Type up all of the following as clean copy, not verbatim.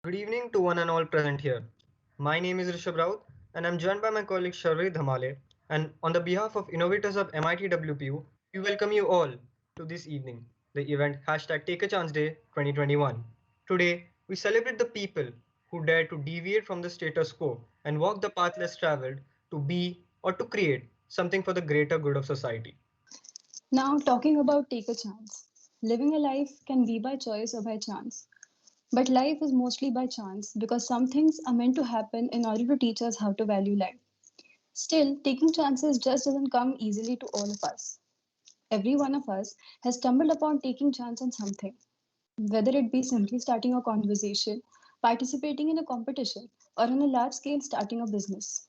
Good evening to one and all present here. My name is Rishabh Raut, and I'm joined by my colleague Sharvi Dhamale. And on the behalf of Innovators of MIT WPU, we welcome you all to this evening, the event hashtag Take a Chance Day 2021. Today, we celebrate the people who dare to deviate from the status quo and walk the path less traveled to be or to create something for the greater good of society. Now, talking about take a chance. Living a life can be by choice or by chance. But life is mostly by chance because some things are meant to happen in order to teach us how to value life. Still, taking chances just doesn't come easily to all of us. Every one of us has stumbled upon taking chance on something, whether it be simply starting a conversation, participating in a competition, or on a large scale starting a business.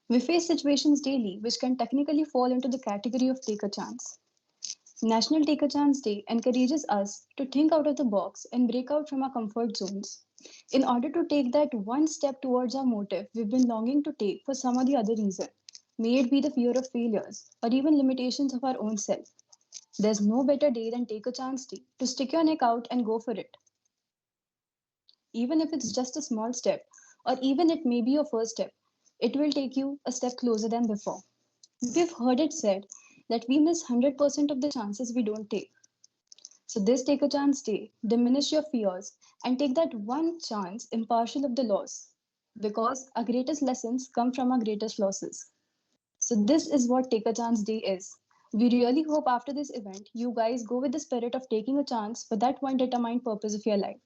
We face situations daily which can technically fall into the category of take a chance. National Take a Chance Day encourages us to think out of the box and break out from our comfort zones in order to take that one step towards our motive we've been longing to take for some or the other reason. May it be the fear of failures or even limitations of our own self. There's no better day than Take a Chance Day to stick your neck out and go for it. Even if it's just a small step, or even it may be your first step, it will take you a step closer than before. We've heard it said that we miss 100% of the chances we don't take. So, this take a chance day, diminish your fears and take that one chance impartial of the loss because our greatest lessons come from our greatest losses. So, this is what take a chance day is. We really hope after this event, you guys go with the spirit of taking a chance for that one determined purpose of your life.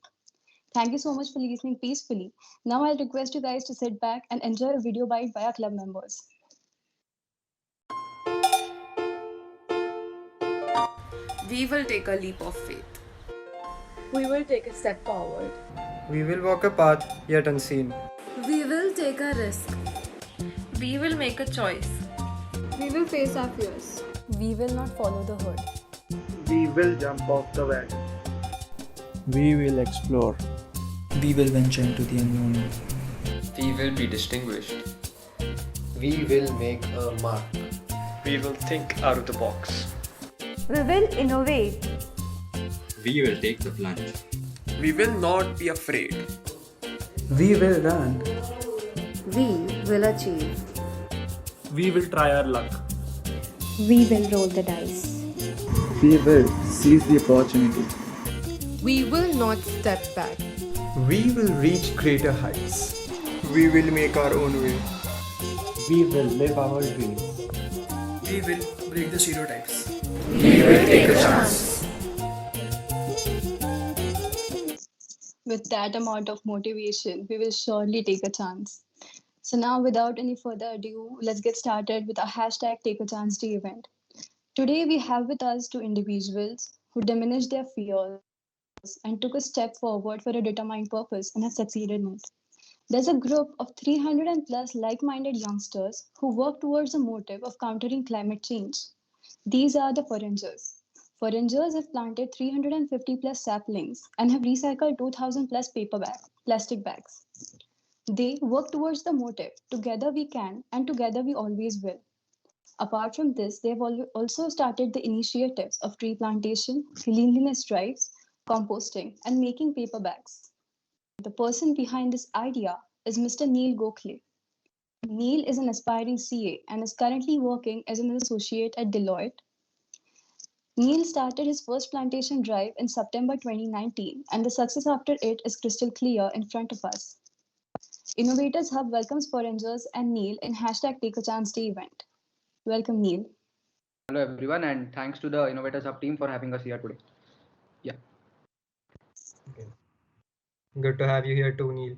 Thank you so much for listening peacefully. Now, I'll request you guys to sit back and enjoy a video bite by our club members. We will take a leap of faith. We will take a step forward. We will walk a path yet unseen. We will take a risk. We will make a choice. We will face our fears. We will not follow the herd. We will jump off the wagon. We will explore. We will venture into the unknown. We will be distinguished. We will make a mark. We will think out of the box. We will innovate. We will take the plunge. We will not be afraid. We will run. We will achieve. We will try our luck. We will roll the dice. We will seize the opportunity. We will not step back. We will reach greater heights. We will make our own way. We will live our dreams. We will break the stereotypes. We will take a chance. With that amount of motivation, we will surely take a chance. So now, without any further ado, let's get started with our hashtag Take a Chance Day event. Today, we have with us two individuals who diminished their fears and took a step forward for a determined purpose and have succeeded in it. There's a group of 300 and plus like-minded youngsters who work towards the motive of countering climate change. These are the Forengers. Forengers have planted 350 plus saplings and have recycled 2000 plus plastic bags. They work towards the motive, together we can and together we always will. Apart from this, they have also started the initiatives of tree plantation, cleanliness drives, composting, and making paper bags. The person behind this idea is Mr. Neil Gokhale. Neil is an aspiring CA and is currently working as an associate at Deloitte. Neil started his first plantation drive in September 2019, and the success after it is crystal clear in front of us. Innovators Hub welcomes Forengers and Neil in hashtag Take a Chance Day event. Welcome, Neil. Hello, everyone, and thanks to the Innovators Hub team for having us here today. Yeah. Okay. Good to have you here too, Neil.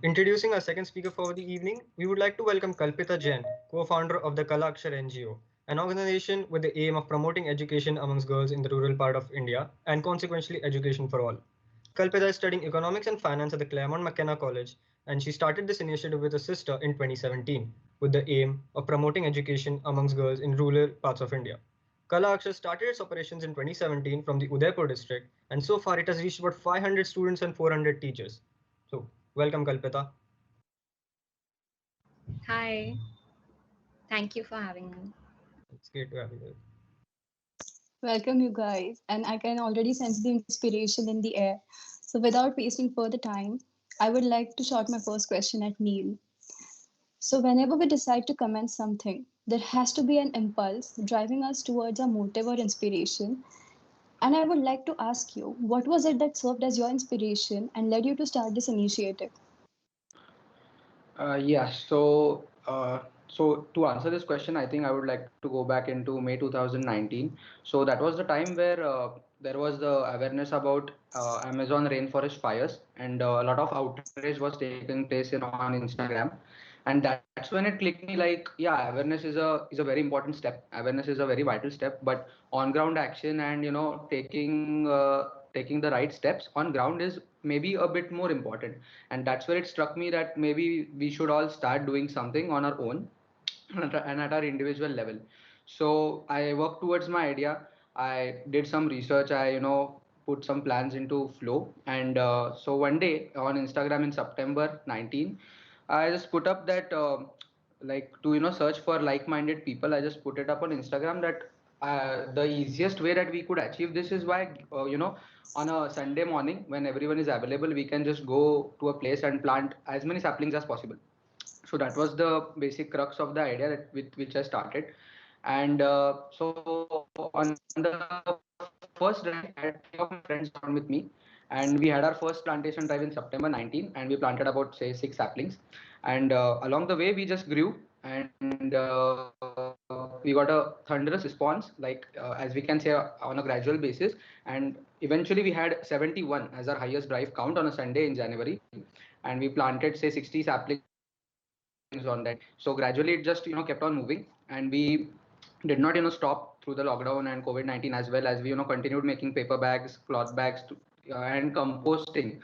Introducing our second speaker for the evening, we would like to welcome Kalpita Jain, co-founder of the Kala Akshar NGO, an organization with the aim of promoting education amongst girls in the rural part of India and consequently education for all. Kalpita is studying economics and finance at the Claremont McKenna College, and she started this initiative with her sister in 2017 with the aim of promoting education amongst girls in rural parts of India. Kala Akshar started its operations in 2017 from the Udaipur district, and so far it has reached about 500 students and 400 teachers. So, welcome, Kalpita. Hi. Thank you for having me. It's great to have you here. Welcome, you guys, and I can already sense the inspiration in the air. So, without wasting further time, I would like to short my first question at Neil. So, whenever we decide to commence something, there has to be an impulse driving us towards a motive or inspiration. And I would like to ask you, what was it that served as your inspiration and led you to start this initiative? Yeah, so to answer this question, I think I would like to go back into May 2019. So that was the time where there was the awareness about Amazon rainforest fires, and a lot of outrage was taking place on Instagram, and that's when it clicked me like, yeah, awareness is a very important step. Awareness is a very vital step, but on ground action and taking the right steps on ground is maybe a bit more important. And that's where it struck me that maybe we should all start doing something on our own and at our individual level. So I worked towards my idea. I did some research. I put some plans into flow. And so one day on Instagram in September 19, I just put up that like to search for like-minded people. I just put it up on Instagram that the easiest way that we could achieve this is by on a Sunday morning when everyone is available, we can just go to a place and plant as many saplings as possible. So that was the basic crux of the idea that with which I started. And so on the first drive, I had three of my friends along with me, and we had our first plantation drive in September 19, and we planted about say 6 saplings. And along the way, we just grew, and we got a thunderous response, like as we can say on a gradual basis. And eventually, we had 71 as our highest drive count on a Sunday in January, and we planted say 60 saplings on that day. So gradually it just kept on moving, and we did not stop through the lockdown and COVID-19, as well as we continued making paper bags, cloth bags and composting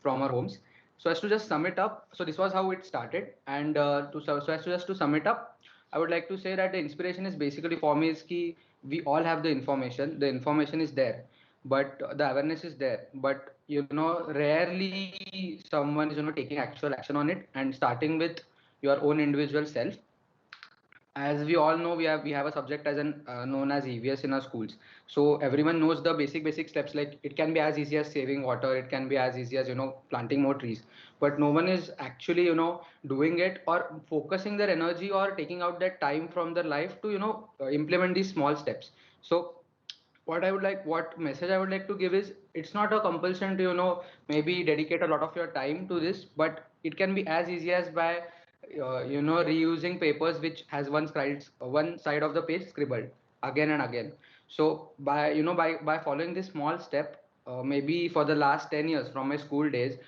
from our homes. So as to just sum it up, so this was how it started. And so as to just to sum it up, I would like to say that the inspiration is basically for me is ki we all have the information is there, but the awareness is there, but rarely someone is taking actual action on it and starting with your own individual self. As we all know, we have a subject as an known as EVS in our schools. So everyone knows the basic steps. Like it can be as easy as saving water, it can be as easy as planting more trees, but no one is actually doing it or focusing their energy or taking out that time from their life to implement these small steps. So what message I would like to give is it's not a compulsion to maybe dedicate a lot of your time to this, but it can be as easy as by reusing papers which has one side of the page scribbled again and again. So by by following this small step, maybe for the last 10 years from my school days,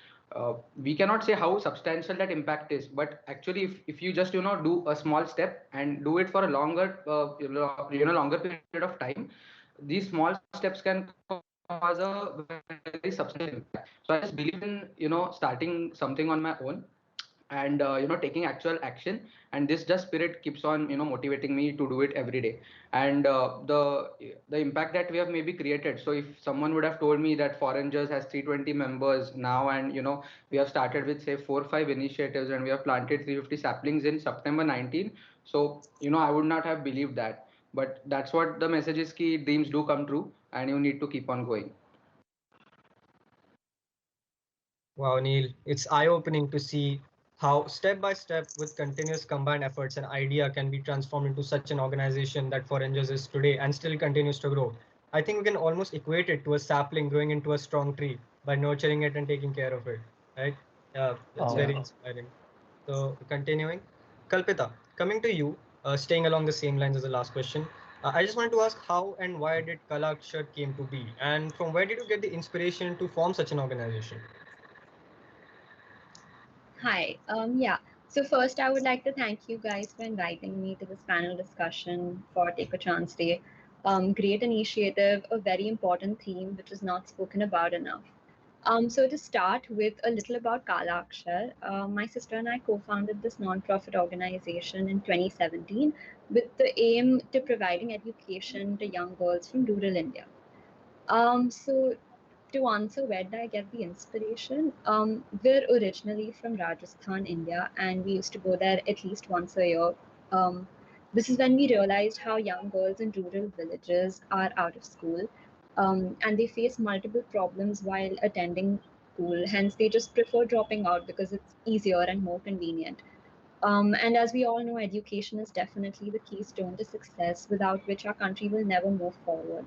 we cannot say how substantial that impact is, but actually if you just do a small step and do it for a longer longer period of time, these small steps can cause a very substantial impact. So I just believe in starting something on my own and taking actual action, and this just spirit keeps on motivating me to do it every day. And the impact that we have maybe created, so if someone would have told me that Forengers has 320 members now, and we have started with say 4 or 5 initiatives and we have planted 350 saplings in September 19, so I would not have believed that. But that's what the message is, ki dreams do come true and you need to keep on going. Wow, Neil, it's eye-opening to see how step by step, with continuous combined efforts, an idea can be transformed into such an organization that Forengers is today and still continues to grow. I think we can almost equate it to a sapling growing into a strong tree by nurturing it and taking care of it, right? Yeah, it's very inspiring. So continuing, Kalpita, coming to you, staying along the same lines as the last question, I just wanted to ask how and why did Kala Akshar came to be, and from where did you get the inspiration to form such an organization? Hi. Yeah. So first, I would like to thank you guys for inviting me to this panel discussion for Take a Chance Day. Great initiative, a very important theme which is not spoken about enough. So to start with a little about Kala Akshar, my sister and I co-founded this non-profit organization in 2017 with the aim to providing education to young girls from rural India. So to answer where did I get the inspiration? We're originally from Rajasthan, India, and we used to go there at least once a year. This is when we realized how young girls in rural villages are out of school, and they face multiple problems while attending school. Hence, they just prefer dropping out because it's easier and more convenient. And as we all know, education is definitely the keystone to success, without which our country will never move forward.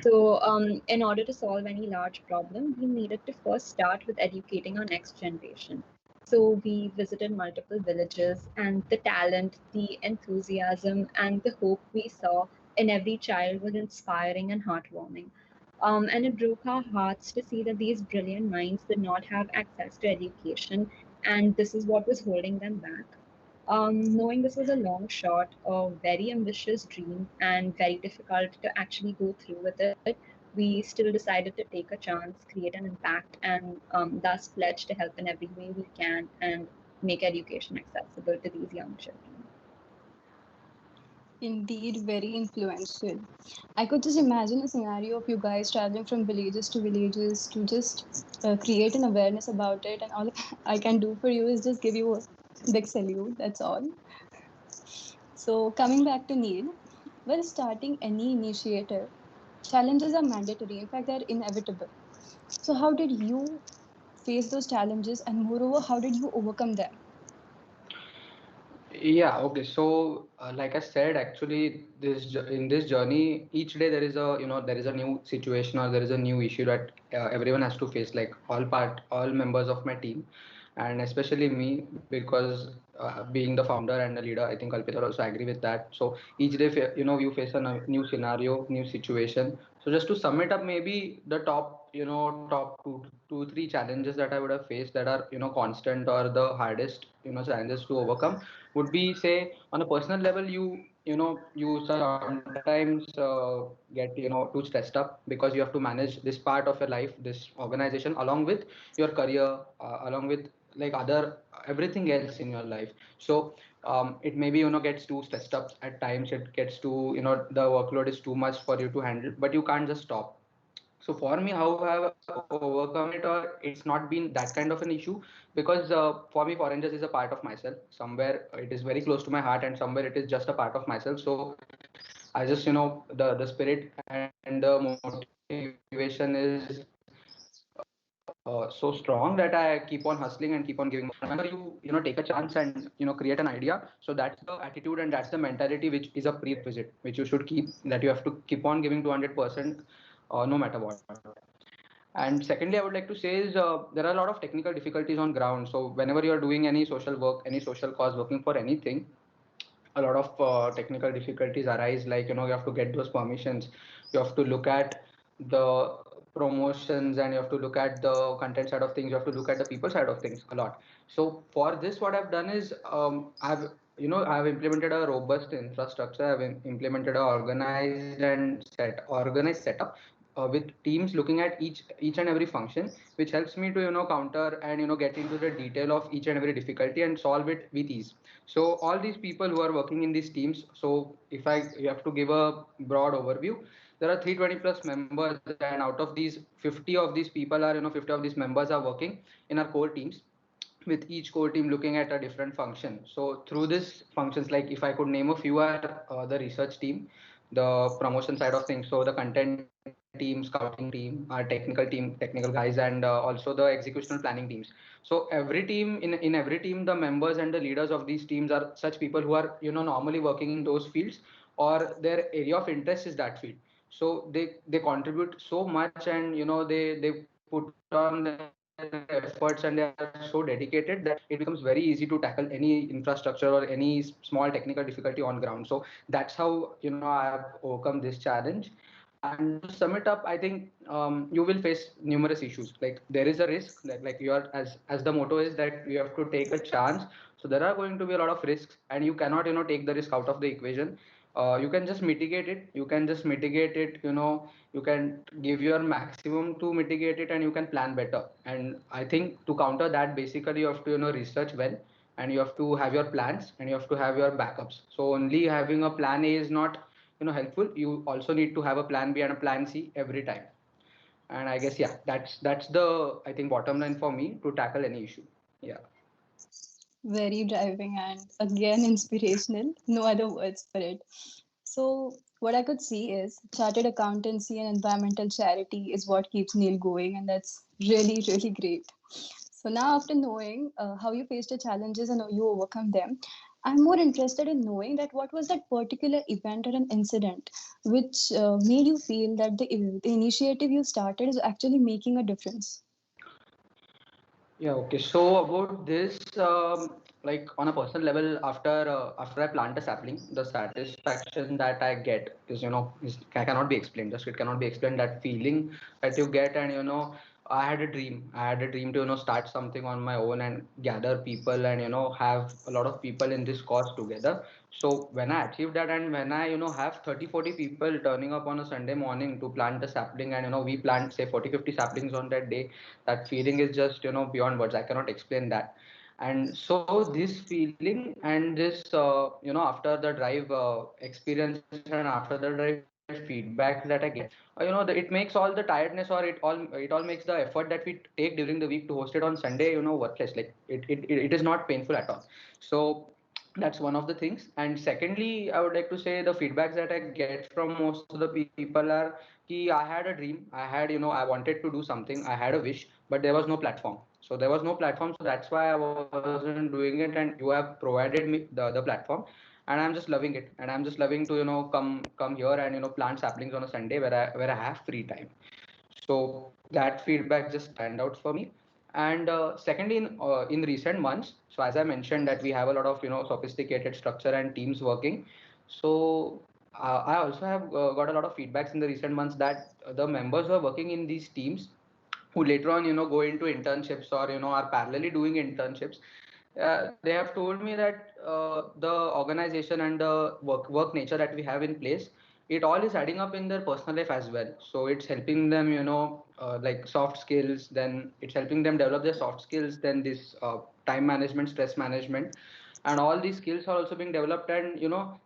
So, in order to solve any large problem, we needed to first start with educating our next generation. So, we visited multiple villages, and the talent, the enthusiasm, and the hope we saw in every child was inspiring and heartwarming. And it broke our hearts to see that these brilliant minds did not have access to education, and this is what was holding them back. Knowing this was a long shot, a very ambitious dream, and very difficult to actually go through with it, we still decided to take a chance, create an impact, and thus pledge to help in every way we can and make education accessible to these young children. Indeed, very influential. I could just imagine a scenario of you guys traveling from villages to villages to just create an awareness about it, and all I can do for you is just give you a big salute. That's all. So, coming back to Neil, when starting any initiative, challenges are mandatory. In fact, they're inevitable. So, how did you face those challenges, and moreover, how did you overcome them? Yeah, okay. So, like I said, actually, in this journey, each day there is a there is a new situation or there is a new issue that everyone has to face. Like all members of my team, and especially me, because being the founder and the leader, I think Kalpita will also agree with that. So each day, you face a new scenario, new situation. So just to sum it up, maybe the top two, three challenges that I would have faced that are constant or the hardest challenges to overcome would be, say, on a personal level, you sometimes get too stressed up because you have to manage this part of your life, this organization, along with your career, along with like other everything else in your life. So it maybe gets too stressed up at times. It gets too the workload is too much for you to handle, but you can't just stop. So for me, how have I overcome it, or it's not been that kind of an issue, because for me, Forengers is a part of myself. Somewhere it is very close to my heart, and somewhere it is just a part of myself. So I just the spirit and the motivation is so strong that I keep on hustling and keep on giving my all. Whenever you take a chance and create an idea, so that's the attitude and that's the mentality which is a prerequisite which you should keep, that you have to keep on giving 200% no matter what. And secondly, I would like to say is there are a lot of technical difficulties on ground. So whenever you are doing any social work, any social cause, working for anything, a lot of technical difficulties arise, like you have to get those permissions, you have to look at the promotions, and you have to look at the content side of things, you have to look at the people side of things a lot. So for this, what I've done is I've implemented a robust infrastructure. I've implemented a organized setup with teams looking at each and every function, which helps me to counter and get into the detail of each and every difficulty and solve it with ease. So all these people who are working in these teams, so if I you have to give a broad overview, there are 320 plus members, and out of these 50 of these people are 50 of these members are working in our core teams, with each core team looking at a different function. So through this functions, like if I could name a few, are the research team, the promotion side of things, so the content team, scouting team, our technical guys, and also the executional planning teams. So every team, in every team, the members and the leaders of these teams are such people who are normally working in those fields, or their area of interest is that field. So they contribute so much, and they put on their efforts, and they are so dedicated that it becomes very easy to tackle any infrastructure or any small technical difficulty on ground. So that's how I have overcome this challenge. And just to sum it up, I think you will face numerous issues. Like there is a risk, like you are, as the motto is that you have to take a chance. So there are going to be a lot of risks, and you cannot take the risk out of the equation. You can just mitigate it. You can give your maximum to mitigate it, and you can plan better. And I think to counter that, basically you have to research well, and you have to have your plans, and you have to have your backups. So only having a plan A is not helpful. You also need to have a plan B and a plan C every time. And I guess, yeah, that's the, I think, bottom line for me to tackle any issue. Yeah. Very driving and again inspirational. No other words for it. So, What I could see is chartered accountancy and environmental charity is what keeps Neil going, and that's really, really great. So now, after knowing how you faced the challenges and how you overcome them, I'm more interested in knowing that what was that particular event or an incident which made you feel that the initiative you started is actually making a difference. Yeah, okay. So about this, like on a personal level, after I plant a sapling, the satisfaction that I get cannot be explained. Just it cannot be explained. That feeling that you get, and I had a dream. I had a dream to start something on my own and gather people and have a lot of people in this cause together. So when I achieved that, and when I have 30-40 people turning up on a Sunday morning to plant a sapling, and we plant say 40-50 saplings on that day, that feeling is just beyond words. I cannot explain that. And so this feeling and this after the drive experiences and after the drive feedback that I get, it makes all the tiredness, or it all makes the effort that we take during the week to host it on Sunday worthless. Like it is not painful at all. So that's one of the things. And secondly, I would like to say the feedbacks that I get from most of the people are ki I had a dream, I wanted to do something, I had a wish, but there was no platform. So there was no platform, so that's why I wasn't doing it, and you have provided me the platform, and I'm just loving it, and I'm just loving to come here and plant saplings on a Sunday where I have free time. So that feedback just stand out for me. And secondly, in recent months, so as I mentioned that we have a lot of sophisticated structure and teams working. So I also have got a lot of feedbacks in the recent months that the members who are working in these teams, who later on go into internships or are parallelly doing internships, they have told me that the organization and the work nature that we have in place, it all is adding up in their personal life as well. So it's helping them like soft skills, then it's helping them develop their soft skills, then this time management, stress management, and all these skills are also being developed, and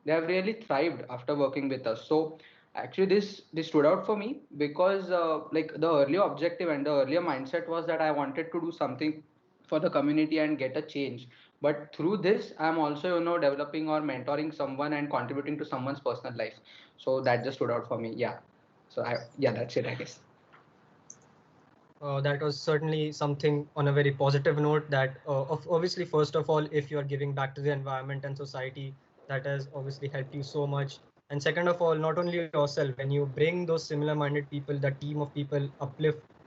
they have really thrived after working with us. So actually this stood out for me because like the earlier objective and the earlier mindset was that I wanted to do something for the community and get a change. But through this, I'm also developing or mentoring someone and contributing to someone's personal life. So that just stood out for me. Yeah. So yeah, that's it, I guess. That was certainly something on a very positive note, that obviously, first of all, if you are giving back to the environment and society, that has obviously helped you so much. And second of all, not only yourself, when you bring those similar minded people, the team of people,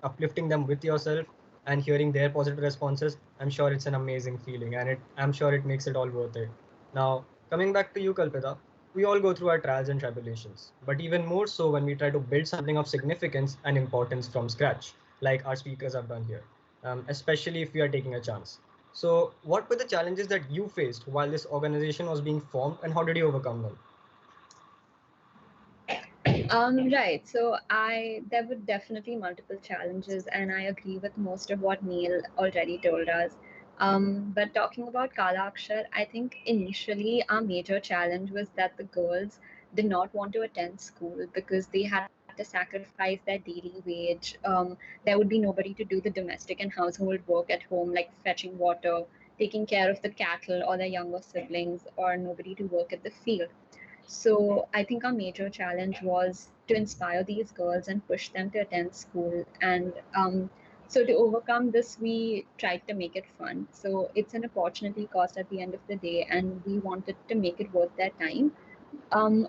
uplifting them with yourself and hearing their positive responses, I'm sure it's an amazing feeling, and I'm sure it makes it all worth it. Now, coming back to you, Kalpita, we all go through our trials and tribulations, but even more so when we try to build something of significance and importance from scratch, like our speakers have done here, especially if we are taking a chance. So, what were the challenges that you faced while this organization was being formed, and how did you overcome them? Right. So there were definitely multiple challenges, and I agree with most of what Neil already told us. But talking about Kala Akshar, I think initially our major challenge was that the girls did not want to attend school because they had to sacrifice their daily wage. There would be nobody to do the domestic and household work at home, like fetching water, taking care of the cattle or their younger siblings, or nobody to work at the field. So I think our major challenge was to inspire these girls and push them to attend school. And so to overcome this, we tried to make it fun. So it's an opportunity cost at the end of the day, and we wanted to make it worth their time.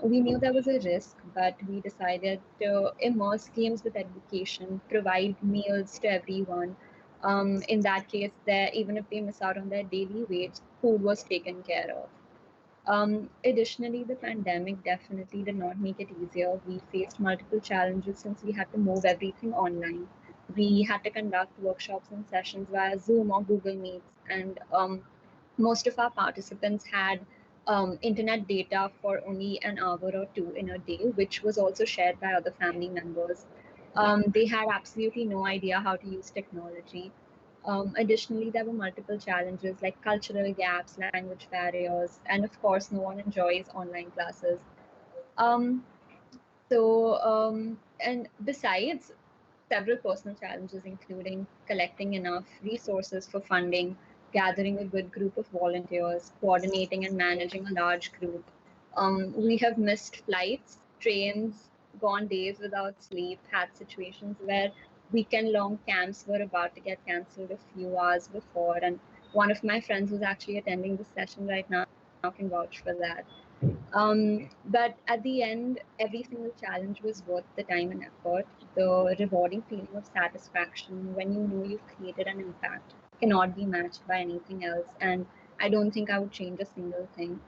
We knew there was a risk, but we decided to immerse games with education, provide meals to everyone. In that case, even if they miss out on their daily wage, food was taken care of. Additionally, the pandemic definitely did not make it easier. We faced multiple challenges since we had to move everything online. We had to conduct workshops and sessions via Zoom or Google Meets, and most of our participants had internet data for only an hour or two in a day, which was also shared by other family members. They had absolutely no idea how to use technology. Additionally, there were multiple challenges like cultural gaps, language barriers, and of course, no one enjoys online classes. Um, and besides, several personal challenges, including collecting enough resources for funding, gathering a good group of volunteers, coordinating and managing a large group. We have missed flights, trains, gone days without sleep, had situations where weekend long camps were about to get cancelled a few hours before. And one of my friends who's actually attending this session right now can vouch for that. But at the end, every single challenge was worth the time and effort. The rewarding feeling of satisfaction when you know you've created an impact cannot be matched by anything else. And I don't think I would change a single thing.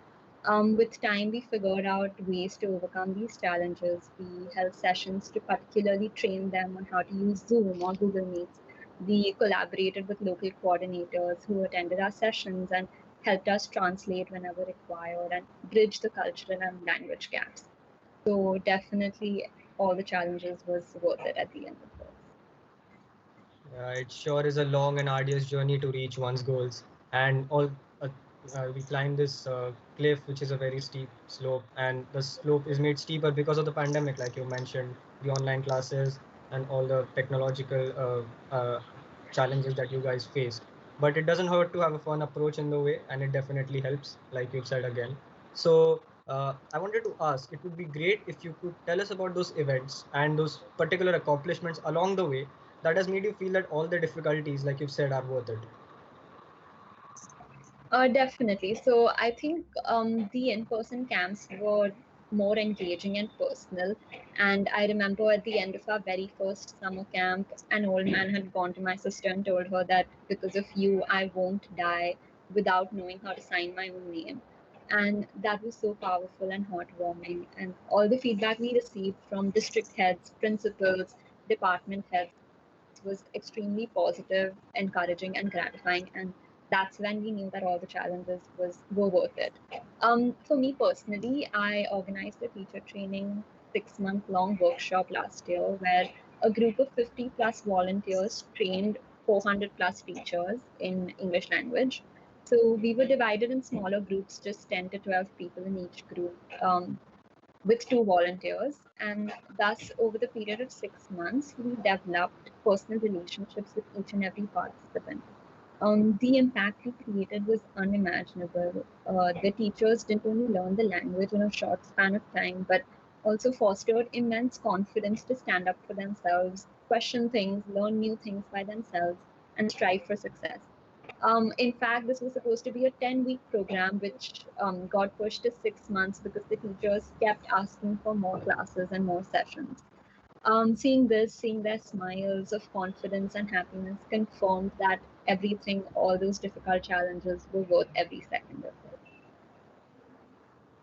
With time, we figured out ways to overcome these challenges. We held sessions to particularly train them on how to use Zoom or Google Meets. We collaborated with local coordinators who attended our sessions and helped us translate whenever required and bridge the cultural and language gaps. So definitely all the challenges was worth it at the end of it. It sure is a long and arduous journey to reach one's goals. And uh, we climbed this cliff, which is a very steep slope, and the slope is made steeper because of the pandemic, like you mentioned, the online classes and all the technological challenges that you guys faced. But it doesn't hurt to have a fun approach in the way, and it definitely helps, like you've said again. So I wanted to ask, it would be great if you could tell us about those events and those particular accomplishments along the way that has made you feel that all the difficulties, like you've said, are worth it? Definitely. So I think the in-person camps were more engaging and personal. And I remember at the end of our very first summer camp, an old man had gone to my sister and told her that because of you, I won't die without knowing how to sign my own name. And that was so powerful and heartwarming. And all the feedback we received from district heads, principals, department heads was extremely positive, encouraging, and gratifying. And that's when we knew that all the challenges were worth it. For me personally, I organized a teacher training 6 month long workshop last year where a group of 50 plus volunteers trained 400 plus teachers in English language. So we were divided in smaller groups, just 10 to 12 people in each group. With two volunteers, and thus, over the period of 6 months, we developed personal relationships with each and every participant. The impact we created was unimaginable. The teachers didn't only learn the language in a short span of time, but also fostered immense confidence to stand up for themselves, question things, learn new things by themselves, and strive for success. In fact, this was supposed to be a 10-week program, which got pushed to 6 months because the teachers kept asking for more classes and more sessions. Seeing this, seeing their smiles of confidence and happiness confirmed that everything, all those difficult challenges were worth every second of it.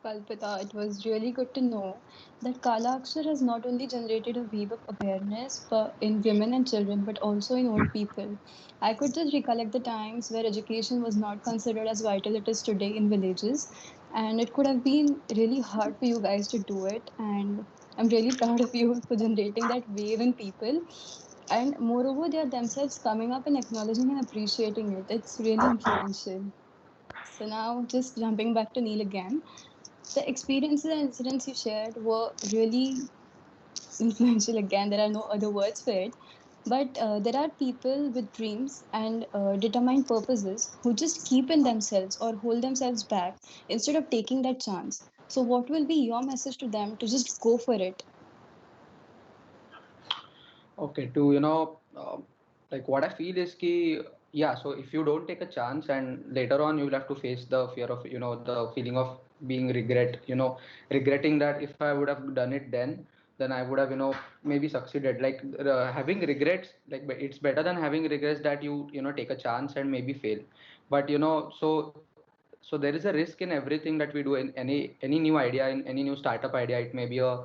Kalpita, it was really good to know that Kala Akshar has not only generated a wave of awareness but in women and children, but also in old people. I could just recollect the times where education was not considered as vital it is today in villages, and it could have been really hard for you guys to do it. And I'm really proud of you for generating that wave in people. And moreover, they are themselves coming up and acknowledging and appreciating it. It's really influential. So now, just jumping back to Neil again, the experiences and incidents you shared were really influential. Again, there are no other words for it. But there are people with dreams and determined purposes who just keep in themselves or hold themselves back instead of taking that chance. So, what will be your message to them to just go for it? Okay, to like what I feel is ki yeah. So if you don't take a chance, and later on you will have to face the fear of the feeling of being regret. Regretting that if I would have done it then I would have maybe succeeded. Like having regrets, like it's better than having regrets that you take a chance and maybe fail. But so there is a risk in everything that we do in any new idea, in any new startup idea. It may be a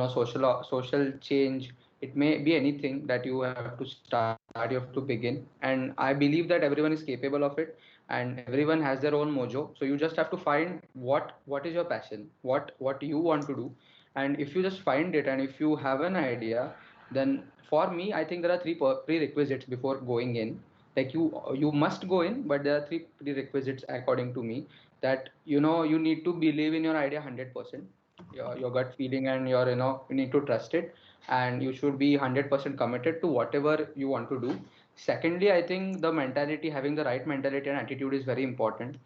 social change, it may be anything that you have to start, you have to begin. And I believe that everyone is capable of it, and everyone has their own mojo. So you just have to find what is your passion, what you want to do. And if you just find it and if you have an idea, then for me I think there are three prerequisites before going in. Like you must go in, but there are three prerequisites according to me, that you need to believe in your idea 100%, your gut feeling, and you need to trust it, and you should be 100% committed to whatever you want to do. Secondly, I think the mentality, having the right mentality and attitude is very important.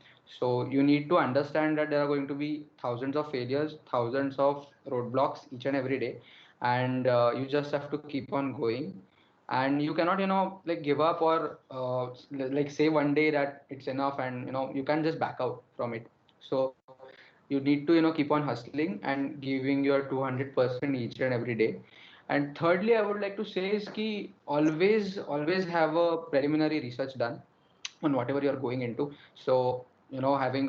So you need to understand that there are going to be thousands of failures, thousands of roadblocks each and every day, and you just have to keep on going. And you cannot, like give up or like say one day that it's enough, and you can just back out from it. So you need to keep on hustling and giving your 200% each and every day. And thirdly, I would like to say is ki always have a preliminary research done on whatever you're going into. So having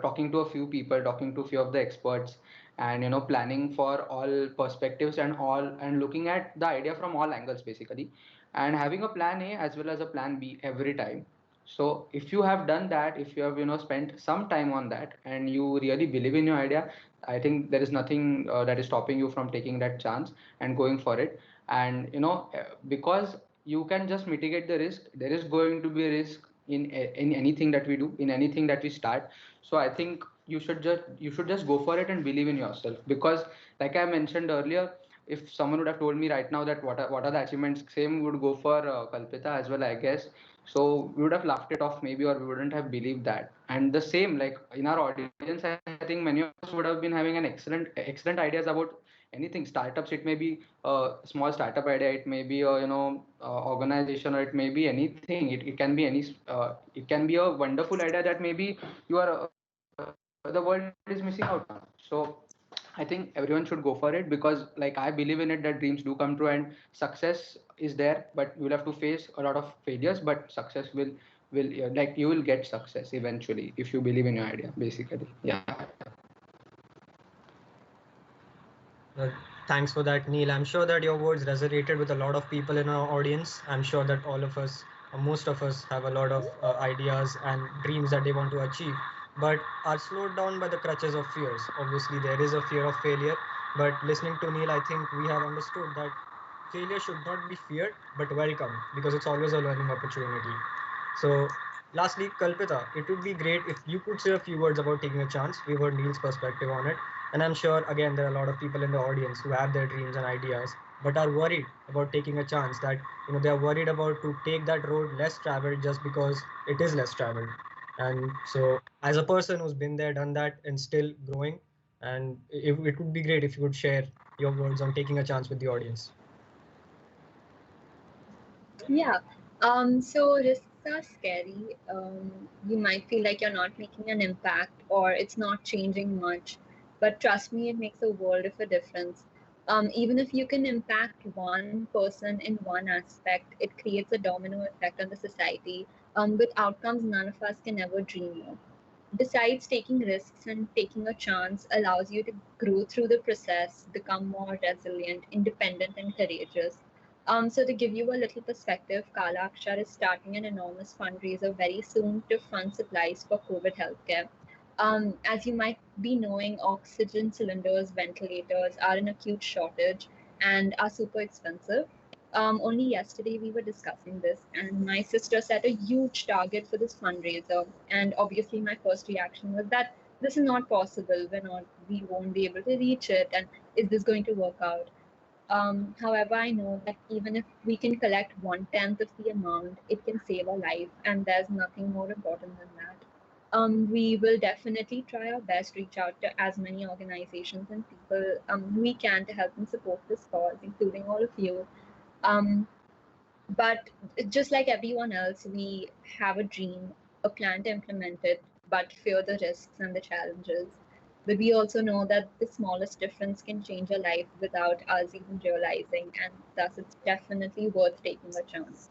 talking to a few people, talking to a few of the experts, and planning for all perspectives and all, and looking at the idea from all angles basically, and having a plan A as well as a plan B every time. So if you have done that, if you have spent some time on that, and you really believe in your idea, I think there is nothing that is stopping you from taking that chance and going for it. And because you can just mitigate the risk, there is going to be a risk in anything that we do, in anything that we start. So I think you should just go for it and believe in yourself, because like I mentioned earlier, if someone would have told me right now that what are the achievements, same would go for Kalpita as well, I guess. So we would have laughed it off maybe, or we wouldn't have believed that. And the same, like in our audience, I think many of us would have been having an excellent ideas about anything startups. It may be a small startup idea, it may be a organization, or it may be anything. It can be it can be a wonderful idea that maybe the world is missing out on. So I think everyone should go for it, because like I believe in it that dreams do come true, and success is there, but you will have to face a lot of failures, but success will like you will get success eventually if you believe in your idea basically. Yeah. Thanks for that, Neil. I'm sure that your words resonated with a lot of people in our audience. I'm sure that all of us, or most of us, have a lot of ideas and dreams that they want to achieve, but are slowed down by the crutches of fears. Obviously, there is a fear of failure, but listening to Neil, I think we have understood that failure should not be feared, but welcome, because it's always a learning opportunity. So, lastly, Kalpita, it would be great if you could say a few words about taking a chance. We heard Neil's perspective on it. And I'm sure, again, there are a lot of people in the audience who have their dreams and ideas, but are worried about taking a chance, that they are worried about to take that road less traveled just because it is less traveled. And so, as a person who's been there, done that, and still growing, and it would be great if you could share your words on taking a chance with the audience. Yeah. So risks are scary. You might feel like you're not making an impact or it's not changing much, but trust me, it makes a world of a difference. Even if you can impact one person in one aspect, it creates a domino effect on the society, with outcomes none of us can ever dream of. Besides, taking risks and taking a chance allows you to grow through the process, become more resilient, independent, and courageous. So to give you a little perspective, Kala Akshar is starting an enormous fundraiser very soon to fund supplies for COVID healthcare. As you might be knowing, oxygen cylinders, ventilators are in acute shortage and are super expensive. Only yesterday we were discussing this, and my sister set a huge target for this fundraiser. And obviously, my first reaction was that this is not possible. We won't be able to reach it. And is this going to work out? However, I know that even if we can collect 1/10 of the amount, it can save a life, and there's nothing more important than that. We will definitely try our best to reach out to as many organizations and people we can to help and support this cause, including all of you. Um, but just like everyone else, we have a dream, a plan to implement it, but fear the risks and the challenges. But we also know that the smallest difference can change a life without us even realizing, and thus it's definitely worth taking a chance.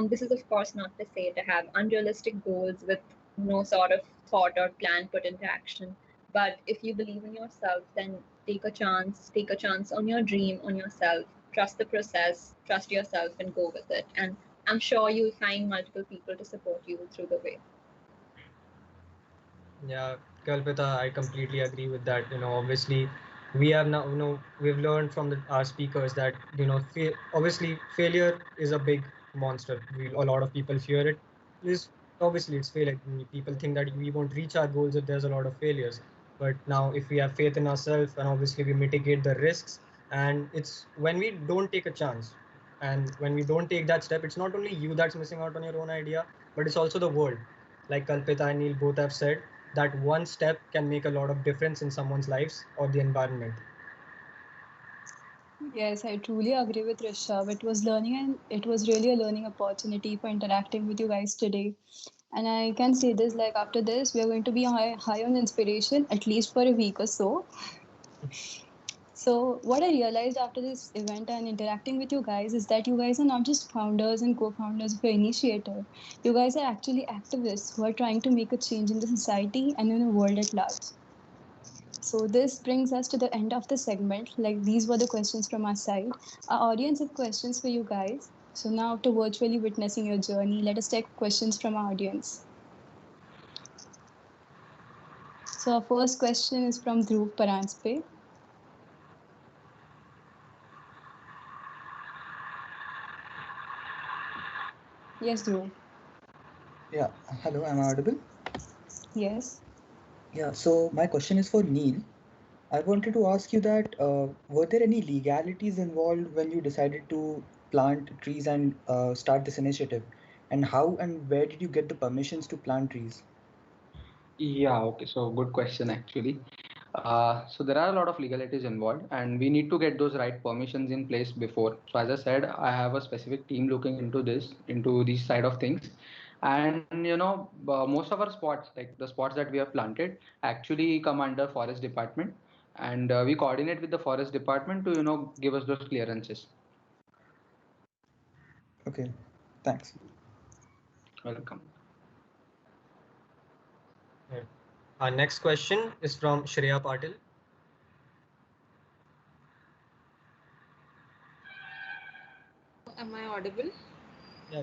This is, of course, not to say to have unrealistic goals with no sort of thought or plan put into action. But if you believe in yourself, then take a chance on your dream, on yourself. Trust the process, trust yourself, and go with it. And I'm sure you'll find multiple people to support you through the way. Yeah, Kalpita, I completely agree with that. Obviously, we have now, we've learned from our speakers that, obviously, failure is a big monster. A lot of people fear it. Is obviously it's failure. People think that we won't reach our goals if there's a lot of failures. But now, if we have faith in ourselves, and obviously we mitigate the risks, and it's when we don't take a chance, And when we don't take that step, it's not only you that's missing out on your own idea, but it's also the world. Like Kalpita and Neil both have said, that one step can make a lot of difference in someone's lives or the environment. Yes, I truly agree with Rishabh. It was learning and it was really a learning opportunity for interacting with you guys today. And I can say this like after this, we are going to be high on inspiration at least for a week or so. So, what I realized after this event and interacting with you guys is that you guys are not just founders and co founders of your initiative. You guys are actually activists who are trying to make a change in the society and in the world at large. So, this brings us to the end of the segment. Like, these were the questions from our side. Our audience have questions for you guys. So, now after virtually witnessing your journey, let us take questions from our audience. So, our first question is from Dhruv Paranspe. Yes, Dhruv. Yeah, hello, am I audible? Yes. Yeah, so my question is for Neil. I wanted to ask you that were there any legalities involved when you decided to plant trees and start this initiative? And how and where did you get the permissions to plant trees? Yeah, okay. So good question actually. So there are a lot of legalities involved, and we need to get those right permissions in place before. So as I said, I have a specific team looking into this, into these side of things, and most of our spots, like the spots that we have planted, actually come under forest department, and we coordinate with the forest department to give us those clearances. Okay, thanks. Welcome. Right. Our next question is from Shreya Patil. Am I audible? Yeah.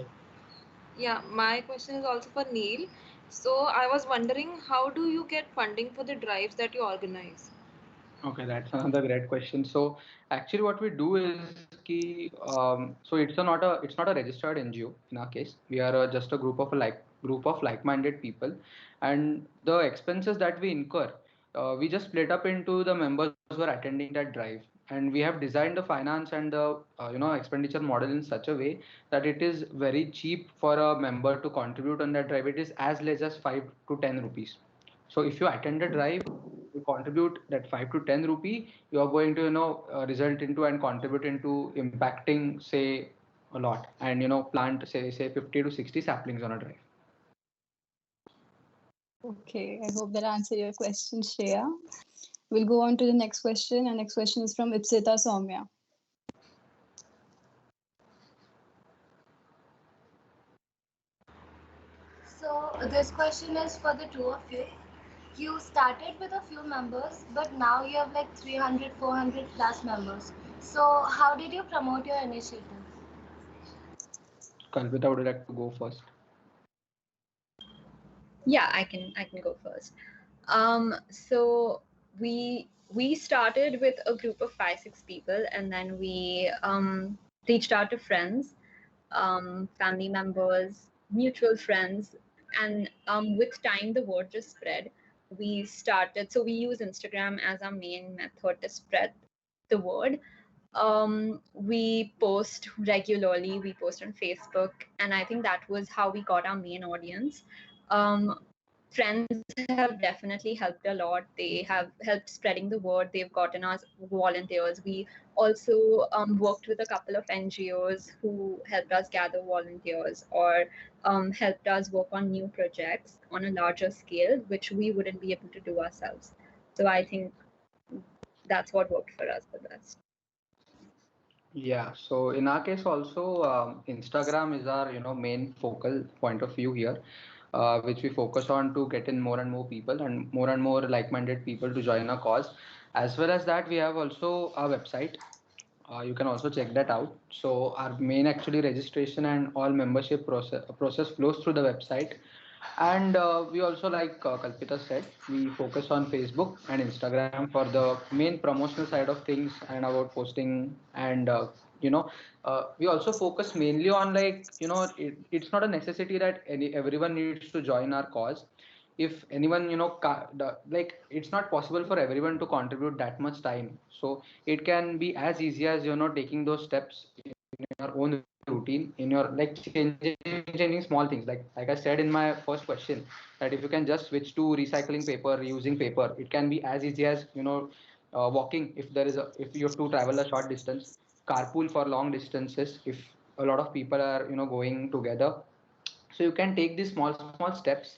Yeah, my question is also for Neil. So I was wondering, how do you get funding for the drives that you organize? Okay, that's another great question. So actually, what we do is so it's not a registered NGO in our case. We are just a group of like-minded people, and the expenses that we incur, we just split up into the members who are attending that drive, and we have designed the finance and the expenditure model in such a way that it is very cheap for a member to contribute on that drive. It is as less as 5 to 10 rupees. So if you attend a drive, you contribute that 5 to 10 rupee, you are going to result into and contribute into impacting, say, a lot, and plant say 50 to 60 saplings on a drive. Okay, I hope that answered your question, Shreya. We'll go on to the next question. And next question is from Ipsita Soumya. So this question is for the two of you. You started with a few members, but now you have like 300, 400 plus members. So how did you promote your initiative? Kalpita, would you like to go first? Yeah, I can go first. So we started with a group of 5 6 people, and then we reached out to friends, family members, mutual friends, and with time the word just spread. We started, so we use Instagram as our main method to spread the word. We post regularly, we post on Facebook, and I think that was how we got our main audience. Friends have definitely helped a lot. They have helped spreading the word. They've gotten us volunteers. We also worked with a couple of NGOs who helped us gather volunteers, or helped us work on new projects on a larger scale, which we wouldn't be able to do ourselves. So I think that's what worked for us the best. Yeah, so in our case also, Instagram is our main focal point of view here, which we focus on to get in more and more people and more like-minded people to join our cause. As well as that, we have also our website. You can also check that out. So our main actually registration and all membership process flows through the website. And we also, like Kalpita said, we focus on Facebook and Instagram for the main promotional side of things and about posting. And we also focus mainly on, like, it's not a necessity that everyone needs to join our cause. If anyone like, it's not possible for everyone to contribute that much time, so it can be as easy as taking those steps your own routine, in your like changing small things. Like I said in my first question, that if you can just switch to recycling paper, using paper, it can be as easy as walking if there is a if you have to travel a short distance, carpool for long distances if a lot of people are going together. So you can take these small steps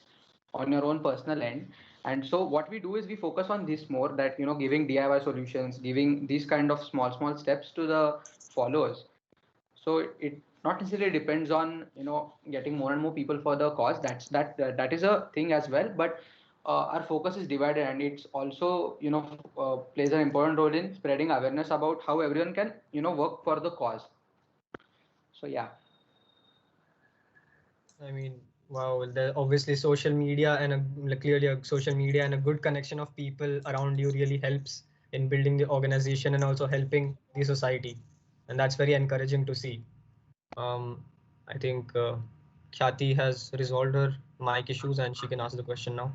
on your own personal end. And so what we do is we focus on this more, that giving DIY solutions, giving these kind of small steps to the followers. So it not necessarily depends on getting more and more people for the cause. That is a thing as well, but our focus is divided, and it's also plays an important role in spreading awareness about how everyone can work for the cause. So yeah. I mean, wow, obviously social media and clearly a social media and a good connection of people around you really helps in building the organization and also helping the society. And that's very encouraging to see. I think Khyati has resolved her mic issues and she can ask the question now.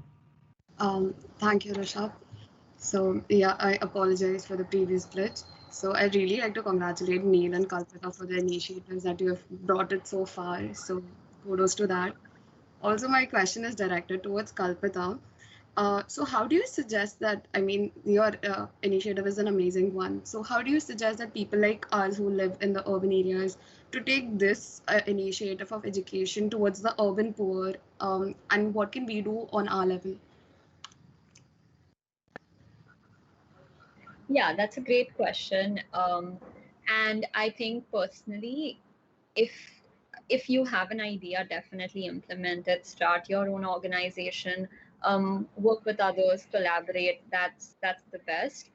Thank you, Rishabh. So yeah, I apologize for the previous glitch. So I really like to congratulate Neil and Kalpita for the initiatives that you have brought it so far. So kudos to that. Also, my question is directed towards Kalpita. So how do you suggest that, I mean, your initiative is an amazing one. So how do you suggest that people like us who live in the urban areas to take this initiative of education towards the urban poor, and what can we do on our level? Yeah, that's a great question. And I think personally, if if you have an idea, definitely implement it. Start your own organization. Work with others, collaborate. That's the best.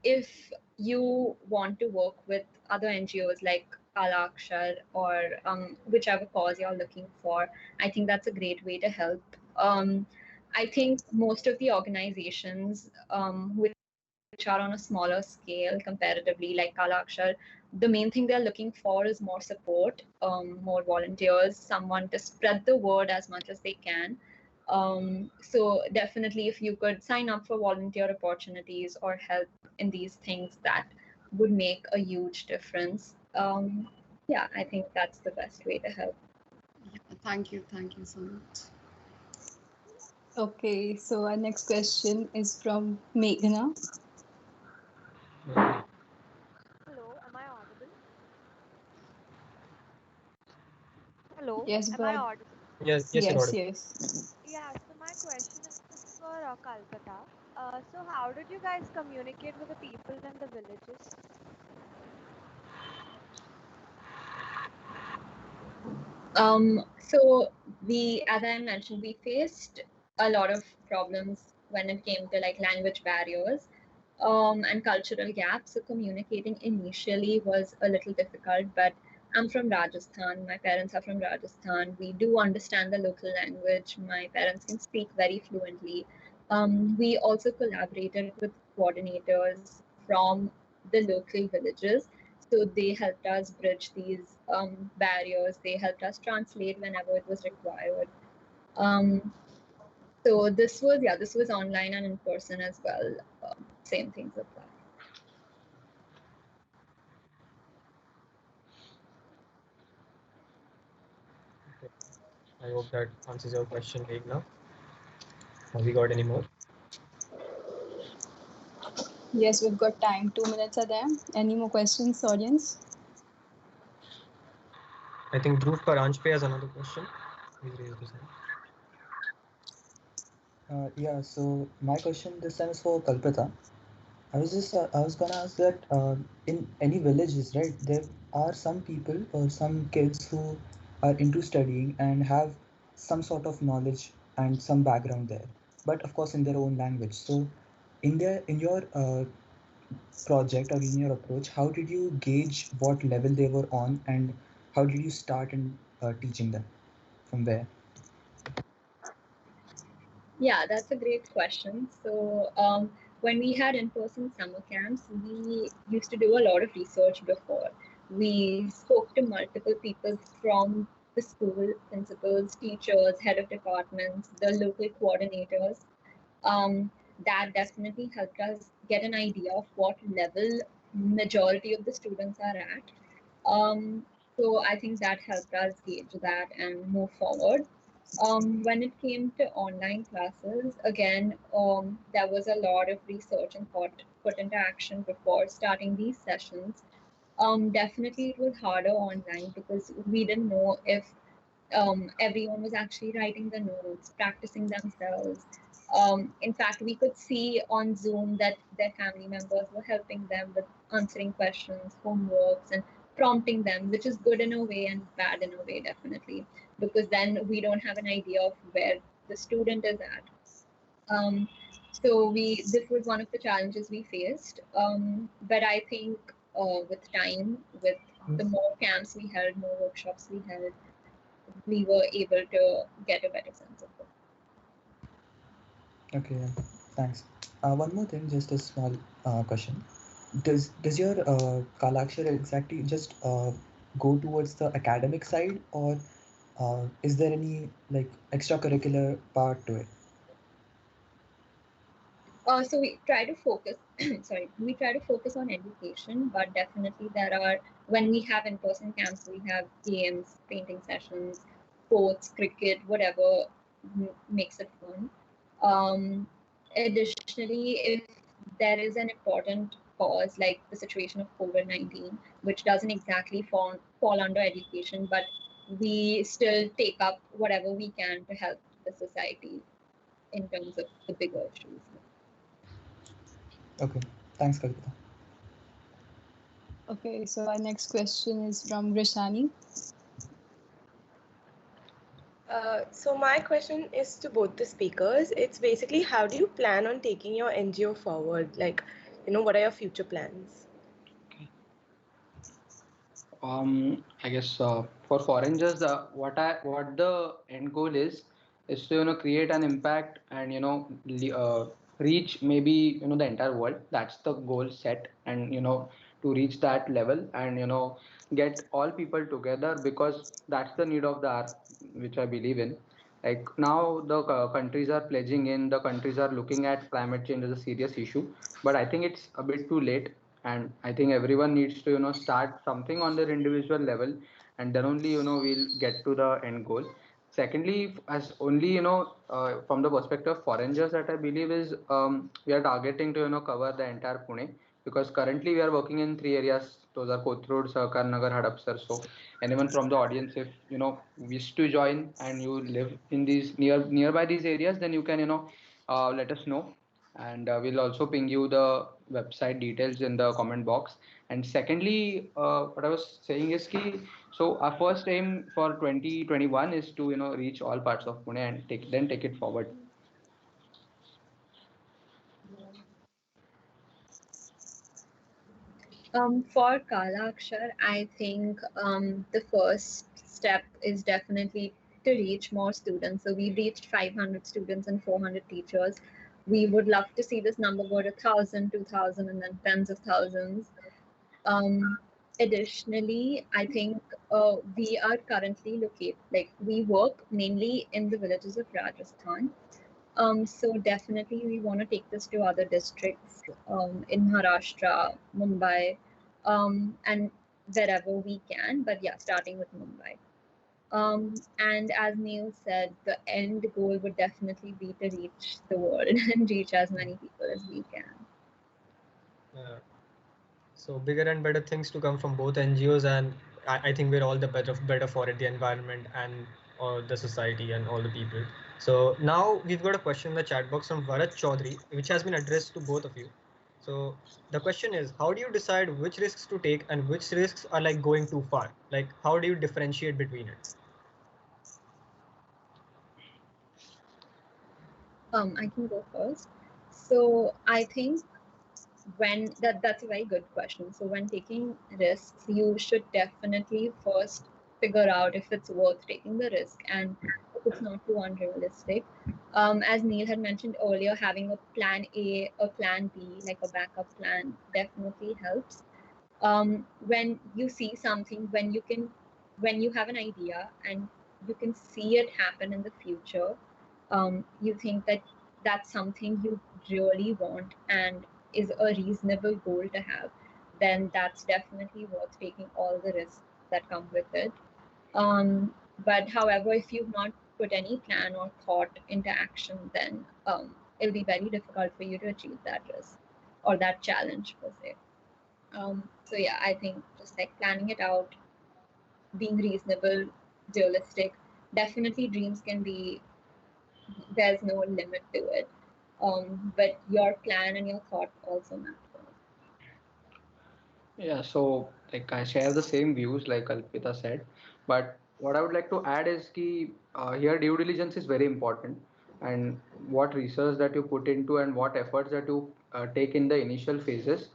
If you want to work with other NGOs like Kala Akshar or whichever cause you're looking for, I think that's a great way to help. I think most of the organizations which are on a smaller scale comparatively, like Kala Akshar, the main thing they're looking for is more support, more volunteers, someone to spread the word as much as they can. So definitely, if you could sign up for volunteer opportunities or help in these things, that would make a huge difference. Yeah, I think that's the best way to help. Yeah, thank you so much. Okay, so our next question is from Meghna. Hello, am I audible? Hello, Yes, am I but audible? Yes, you're yes, audible. yes. Yeah, so my question is for Kalpata. So how did you guys communicate with the people in the villages? So as I mentioned, we faced a lot of problems when it came to like language barriers, and cultural gaps. So communicating initially was a little difficult, but I'm from Rajasthan. My parents are from Rajasthan. We do understand the local language. My parents can speak very fluently. We also collaborated with coordinators from the local villages. So they helped us bridge these barriers. They helped us translate whenever it was required. Um, so this was online and in person as well. Same things apply. Okay. I hope that answers your question, Meghna. Have we got any more? Yes, we've got time. 2 minutes are there. Any more questions, audience? I think Dhruv Paranjpe has another question. Please raise his hand. Yeah, so my question this time is for Kalpita. I was gonna ask that in any villages, right, there are some people or some kids who are into studying and have some sort of knowledge and some background there, but of course in their own language. So, in your project or in your approach, how did you gauge what level they were on, and how did you start in teaching them from there? Yeah, that's a great question. So, when we had in-person summer camps, we used to do a lot of research before. We spoke to multiple people from the school, principals, teachers, head of departments, the local coordinators. That definitely helped us get an idea of what level majority of the students are at. So I think that helped us gauge that and move forward. When it came to online classes, again, there was a lot of research and thought put into action before starting these sessions. Definitely, it was harder online because we didn't know if everyone was actually writing the notes, practicing themselves. In fact, we could see on Zoom that their family members were helping them with answering questions, homeworks, and prompting them, which is good in a way and bad in a way, definitely, because then we don't have an idea of where the student is at. So this was one of the challenges we faced. But I think with time, with the more camps we held, more workshops we held, we were able to get a better sense of it. Okay, yeah. Thanks. One more thing, just a small question. Does your Kala Akshar exactly just go towards the academic side, or is there any like extracurricular part to it? So we try to focus, sorry, we try to focus on education, but definitely when we have in-person camps, we have games, painting sessions, sports, cricket, whatever makes it fun. Additionally, if there is an important cause like the situation of COVID-19, which doesn't exactly fall under education, but we still take up whatever we can to help the society in terms of the bigger issues. Okay, thanks, Kalpita. Okay, so our next question is from Rishani. So my question is to both the speakers. It's basically, how do you plan on taking your NGO forward? Like, what are your future plans? I guess for Forengers, what the end goal is to create an impact and reach maybe the entire world. That's the goal set, and to reach that level and get all people together, because that's the need of the hour, which I believe in. Like now, the countries are pledging in, the countries are looking at climate change as a serious issue, but I think it's a bit too late, and I think everyone needs to start something on their individual level, and then only we'll get to the end goal. Secondly, as only from the perspective of Forengers, that I believe is we are targeting to cover the entire Pune, because currently we are working in three areas. Those are Kothurud, Sahakar Nagar, Hadapsar. So anyone from the audience, if wish to join and you live in these nearby these areas, then you can let us know, and we'll also ping you the website details in the comment box. And secondly, what I was saying is ki, so our first aim for 2021 is to reach all parts of Pune and take it forward. For Kala Akshar, I think the first step is definitely to reach more students. So we reached 500 students and 400 teachers. We would love to see this number go to 1,000, 2,000, and then tens of thousands. Additionally, I think we are currently we work mainly in the villages of Rajasthan. So definitely we want to take this to other districts in Maharashtra, Mumbai, and wherever we can. But yeah, starting with Mumbai. And as Neil said, the end goal would definitely be to reach the world and reach as many people as we can. So bigger and better things to come from both NGOs, and I think we're all the better for it, the environment and the society and all the people. So now we've got a question in the chat box from Bharat Chaudhary, which has been addressed to both of you. So the question is, how do you decide which risks to take and which risks are like going too far? Like, how do you differentiate between it? I can go first. So I think that's a very good question. So when taking risks, you should definitely first figure out if it's worth taking the risk and if it's not too unrealistic. As Neil had mentioned earlier, having a plan A, a plan B, like a backup plan, definitely helps. When you see something, when you have an idea and you can see it happen in the future, you think that that's something you really want and is a reasonable goal to have, then that's definitely worth taking all the risks that come with it. But however, if you've not put any plan or thought into action, then it'll be very difficult for you to achieve that risk or that challenge per se. So yeah, I think just like planning it out, being reasonable, realistic. Definitely, dreams can be, there's no limit to it. But your plan and your thought also matter. Yeah, so like I share the same views like Kalpita said, but what I would like to add is ki here due diligence is very important, and what research that you put into and what efforts that you take in the initial phases,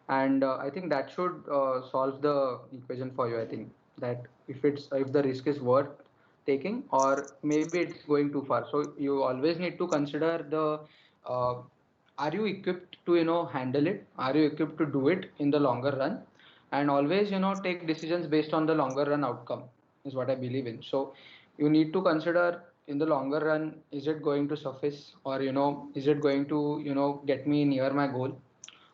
and I think that should solve the equation for you. I think that if the risk is worth taking or maybe it's going too far, so you always need to consider the uh, are you equipped to handle it, are you equipped to do it in the longer run, and always take decisions based on the longer run outcome is what I believe in. So you need to consider in the longer run, is it going to suffice, or is it going to get me near my goal,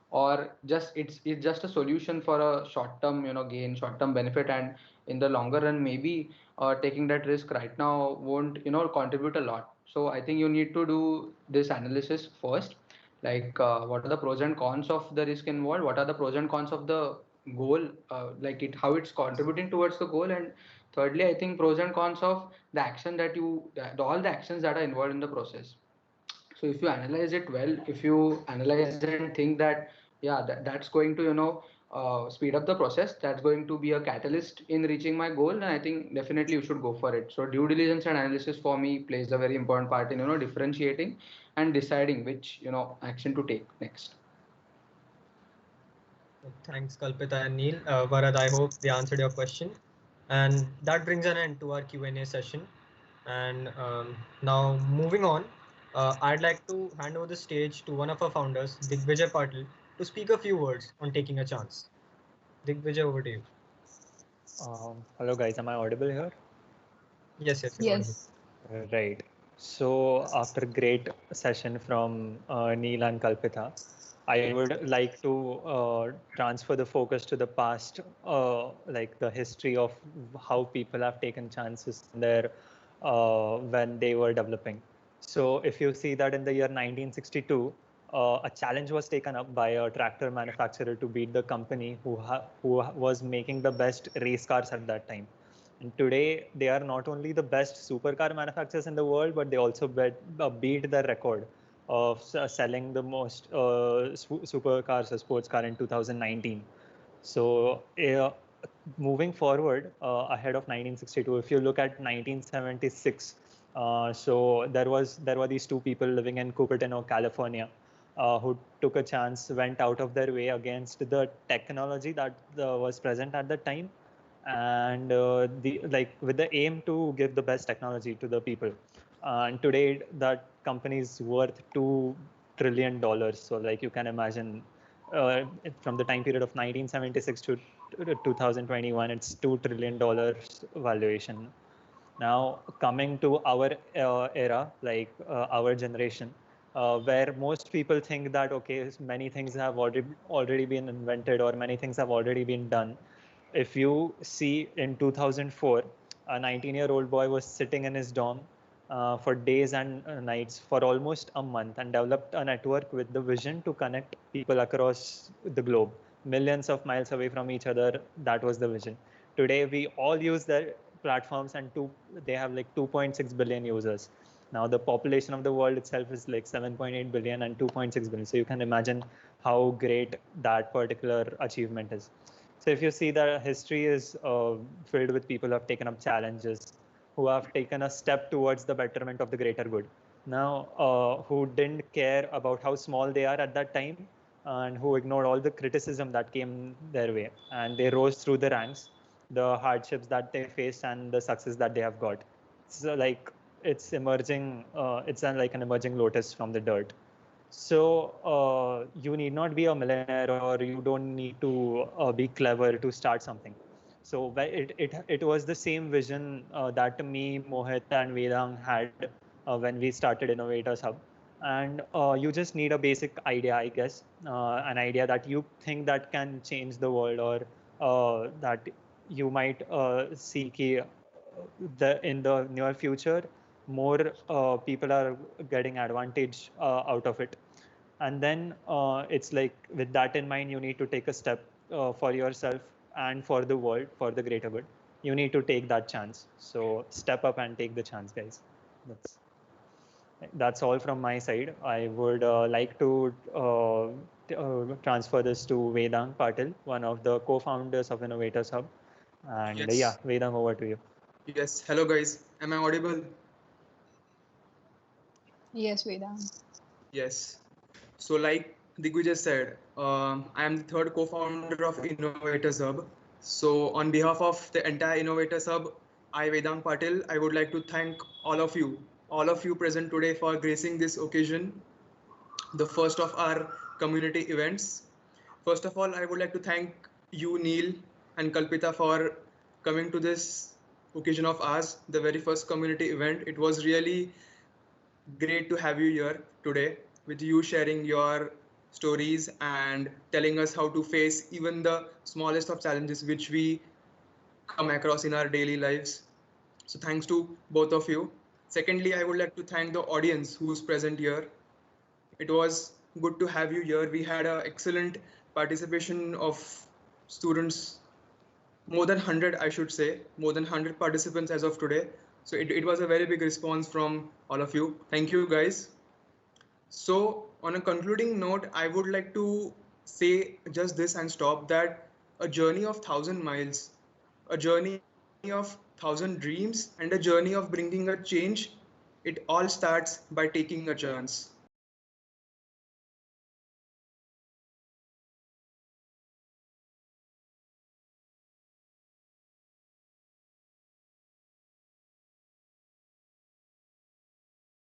or just it's just a solution for a short term gain, short term benefit, and in the longer run maybe taking that risk right now won't contribute a lot. So I think you need to do this analysis first, like what are the pros and cons of the risk involved, what are the pros and cons of the goal, like it how it's contributing towards the goal, and thirdly I think pros and cons of the action all the actions that are involved in the process. So if you analyze it well, if you analyze and think that yeah, that's going to speed up the process, that's going to be a catalyst in reaching my goal, then I think definitely you should go for it. So due diligence and analysis for me plays a very important part in differentiating and deciding which action to take next. Thanks, Kalpita and Neil. Varad, I hope they answered your question. And that brings an end to our Q&A session. And now moving on, I'd like to hand over the stage to one of our founders, Digvijay Patil, to speak a few words on taking a chance. Digvijay, over to you. Hello guys, am I audible here? Yes, you're audible. Yes. Right. So after great session from Neil and Kalpita, I would like to transfer the focus to the past, like the history of how people have taken chances in their when they were developing. So if you see that in the year 1962, a challenge was taken up by a tractor manufacturer to beat the company who was making the best race cars at that time. And today, they are not only the best supercar manufacturers in the world, but they also beat the record of selling the most supercars, a sports car in 2019. So, moving forward ahead of 1962, if you look at 1976, so there were these two people living in Cupertino, California, who took a chance, went out of their way against the technology that was present at the time, and the like with the aim to give the best technology to the people. And today that company is worth $2 trillion. So like you can imagine, from the time period of 1976 to 2021, it's $2 trillion valuation. Now coming to our era, like our generation, where most people think that okay, many things have already been invented or many things have already been done. If you see in 2004, a 19-year-old boy was sitting in his dorm for days and nights for almost a month and developed a network with the vision to connect people across the globe, millions of miles away from each other. That was the vision. Today, we all use their platforms, and they have like 2.6 billion users. Now, the population of the world itself is like 7.8 billion and 2.6 billion. So you can imagine how great that particular achievement is. So if you see that history is filled with people who have taken up challenges, who have taken a step towards the betterment of the greater good. Now, who didn't care about how small they are at that time, and who ignored all the criticism that came their way, and they rose through the ranks, the hardships that they faced, and the success that they have got. So like it's emerging, like an emerging lotus from the dirt. So you need not be a millionaire, or you don't need to be clever to start something. So it was the same vision that me, Mohit, and Vedang had when we started Innovators Hub. and you just need a basic idea, I guess, an idea that you think that can change the world, or that you might see in the near future more people are getting advantage out of it. And then it's like, with that in mind, you need to take a step for yourself and for the world, for the greater good. You need to take that chance. So step up and take the chance, guys. That's all from my side. I would like to transfer this to Vedang Patil, one of the co-founders of Innovators Hub. And yeah, Yes. Vedang, over to you. Yes. Hello, guys. Am I audible? Yes, Vedang. Yes. So, like Digvijay said, I am the third co-founder of Innovators Hub. So, on behalf of the entire Innovators Hub, I, Vedang Patil, I would like to thank all of you present today for gracing this occasion, the first of our community events. First of all, I would like to thank you, Neil and Kalpita, for coming to this occasion of ours, the very first community event. It was really great to have you here today, with you sharing your stories and telling us how to face even the smallest of challenges which we come across in our daily lives. So thanks to both of you. Secondly, I would like to thank the audience who's present here. It was good to have you here. We had an excellent participation of students, more than 100, I should say, more than 100 participants as of today. So it was a very big response from all of you. Thank you, guys. So, on a concluding note, I would like to say just this and stop, that a journey of 1,000 miles, a journey of 1,000 dreams, and a journey of bringing a change, it all starts by taking a chance.